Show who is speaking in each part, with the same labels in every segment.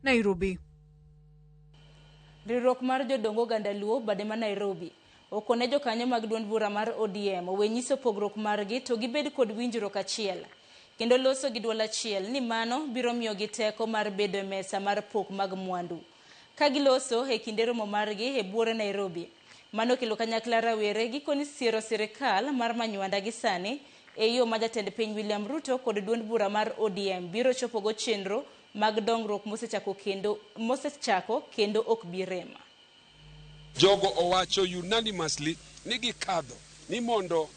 Speaker 1: Nairobi.
Speaker 2: Riwruok mar jodongo oganda Luo bade ma Nairobi okone jokanyo mag duond bura mar ODM owe nyiso pogruok margi to gibed kod winjruok achiel kendo loso gi duol achiel ni mano biro miyo gi teko mar bedo e mesa mar pok mag mwandu. Ka giloso e kinde romo margi e buore Nairobi, mano kelo kanyakla rawere gikoni siero sirikal mar manywanda gi sani e yo ma jatend piny William Ruto kod duond bura mar ODM biro chopogo chenro mag dongruok mosechako kendo ok birema.
Speaker 3: Jogo owacho unanimously ni gikadho ni mondo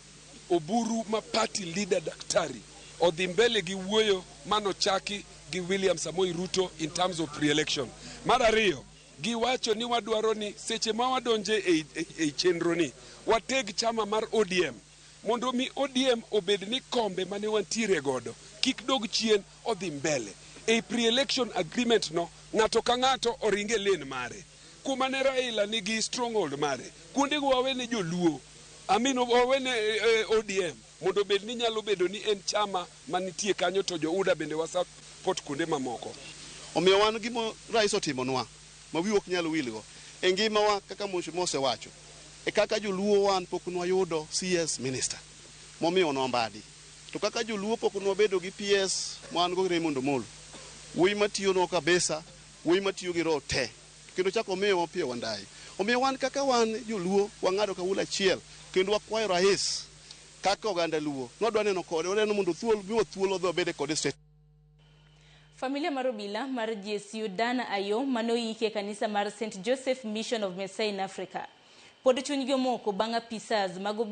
Speaker 3: oburu ma party leader daktari odhi mbele gi wuoyo manochaki gi William Samoei Ruto in terms of pre-election. Mar ariyo, giwacho ni wadwaro ni seche ma wadonje e chenro ni wateg chama mar ODM mondo mi ODM obed ni kombe mane wantiere godo kik dog chien odhi mbele. E pre-election agreement no ng'ato ka ng'ato oringe lane mare. Kuma ne Raila nigi stronghold mare. Kuonde go wawene joluo. Wawene ODM mondo bed ni nyalo bedo ni en chama manitie kanyo to jo UDA bende wasapot kuonde mamoko.
Speaker 4: Omiyo wan gimo rais otimonwa ma wiwok nyalo wilgo. E ngimawa kaka Mose wacho. E kaka joluo wan pok nwayudo CS minister. Momiyo nombadi. To kaka joluo pok nwabedo gi PS wan go Ramogi Molo. Wuoyi matiyo no kabisa, wuoyi matiyo gi roho te. Kendo chako miyo wapiyo wandai. Omiyo wan kaka wan joluo wang'ado kawuola achiel kendo wakwayo rais kaka oganda Luo. Nwadwa neno kode, waneno mondo thuolo odhi obede kode state.
Speaker 2: Familia mar obila mar GSU Dana Ayo manoyike e kanisa mar St. Joseph Mission of Messiah in Africa. Pod chunygi omoko bang' apisas mag obila